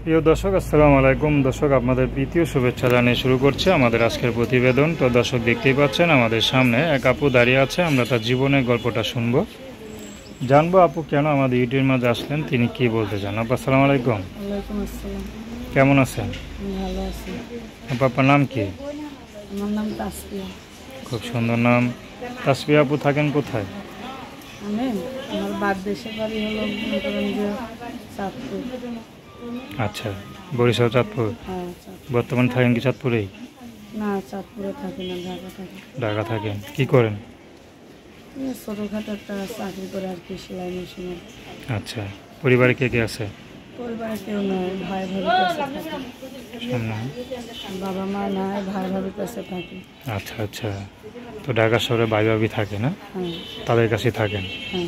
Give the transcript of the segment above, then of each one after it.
প্রিয় দর্শক, আসসালামু আলাইকুম। দর্শক, আপনাদের প্রীতীয় শুভেচ্ছা জানিয়ে শুরু করছে আমাদের আজকের প্রতিবেদন। তো দর্শক, দেখতেই পাচ্ছেন আমাদের সামনে এক আপু দাঁড়িয়ে আছে। আমরা তার জীবনের গল্পটা শুনবো, জানবো আপু কেন আমাদের ইউটিউবের মাঝে আসলেন, তিনি কি বলতে চান। আপু আসসালামু আলাইকুম। ওয়ালাইকুম আসসালাম। কেমন আছেন? আমি ভালো আছি। আপনার নাম কি? আমার নাম তাসফিয়া। খুব সুন্দর নাম। তাসফিয়া আপু থাকেন কোথায়? আমার দেশের বাড়ি হলো মনে করেন যে চাঁদপুর। আচ্ছা, বরিশাল, চাঁদপুর। হ্যাঁ, চাঁদপুর। বর্তমান থাকেন কি চাঁদপুরেই? না, চাঁদপুরে থাকি না, ঢাকা থাকি। ঢাকা থাকেন। কি করেন? ছোটোখাটো একটা চাকরি করে আর কি, সেলাই মেশিনের। আচ্ছা, পরিবারে কে কে আছে? পরিবারে কেউ নয়, ভাই ভাবির কাছে থাকি। বাবা মা নাই, ভাই ভাবির কাছে থাকি। আচ্ছা আচ্ছা, তো ঢাকা শহরে ভাই ভাবি থাকে না? হ্যাঁ। তাদের কাছে থাকেন? হ্যাঁ।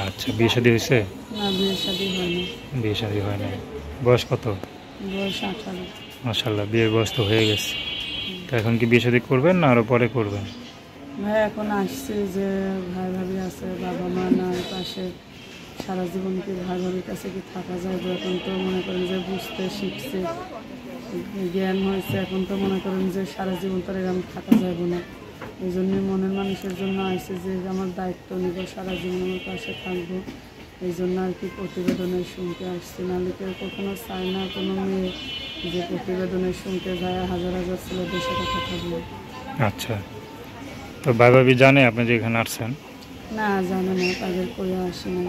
আচ্ছা, বিয়ে শাদী হয়েছে? না, বিয়ে শাদী হয়নি। বিয়ে শাদী হয় না। বয়স কত? বয়স 18। মাশাআল্লাহ, বিয়ের বয়স তো হয়ে গেছে। তো এখন কি বিয়ে শাদী করবেন না আরও পরে করবেন? ভাই এখন আসছে যে ভাই ভাবি আছে, বাবা মা নাই পাশে, সারা জীবন কি ভাই ভাবির কাছে কি থাকা যায়? এখন তো মনে করেন যে বুঝতে শিখছে, জ্ঞান হয়েছে, এখন তো মনে করেন যে সারা জীবন তো এরকম থাকা যাবে না। এই জন্যই মনের মানুষের জন্য আসছে যে আমার দায়িত্ব নিব, সারা জীবন আমার পাশে থাকবো। এই জন্য আর কি প্রতিবেদনের শুনতে আসছি। নাহলে কেউ কখনো চায় না কোনো মেয়ে যে প্রতিবেদনের শুনতে যায় হাজার হাজার ছেলেদের সাথে কথা বলে। আচ্ছা, তো ভাই ভাবি জানে আপনি যে এখানে আসছেন? না, জানে না, তাদের করে আসি না।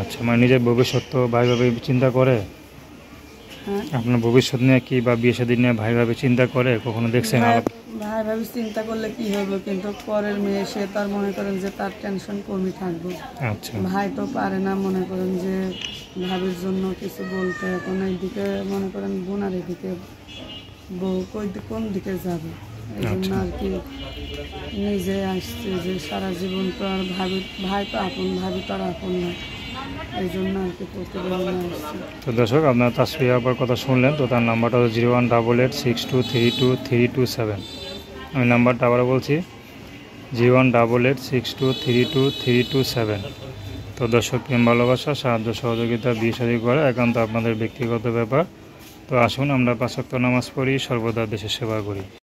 আচ্ছা, মানে নিজের ভবিষ্যৎ তো ভাই ভাবি চিন্তা করে? হ্যাঁ, আপনার ভবিষ্যৎ নিয়ে কি বা বিয়ে শাদী নিয়ে ভাই ভাবি চিন্তা করে? কখনো দেখছেন? ভাই ভাবি চিন্তা করলে কি হবে, কিন্তু পরের মেয়ে সে তার মনে করেন যে তার টেনশন কমই থাকবে। আচ্ছা, ভাই তো পারে না মনে করেন যে ভাবির জন্য কিছু বলতে। এখন এইদিকে মনে করেন বোনার এদিকে বউ কোন দিকে যাবে, এই জন্য আর কি নিজে আসছে যে সারা জীবন তো আর ভাই তো আপন, ভাবি তো আর আপন না। এই জন্য আর কি প্রতিবেদনে আসছে। তো দর্শক, আপনার তাসফিয়া আপার কথা শুনলেন। তো তার নাম্বারটা হলো 01886232327। আমি নাম্বারটা আবারও বলছি, 01886232327। তো দর্শক, প্রেম ভালোবাসা, সাহায্য সহযোগিতা, বিয়ে শাদী করা একান্ত আপনাদের ব্যক্তিগত ব্যাপার। তো আসুন আমরা 5 ওয়াক্ত নামাজ পড়ি, সর্বদা দেশের সেবা করি।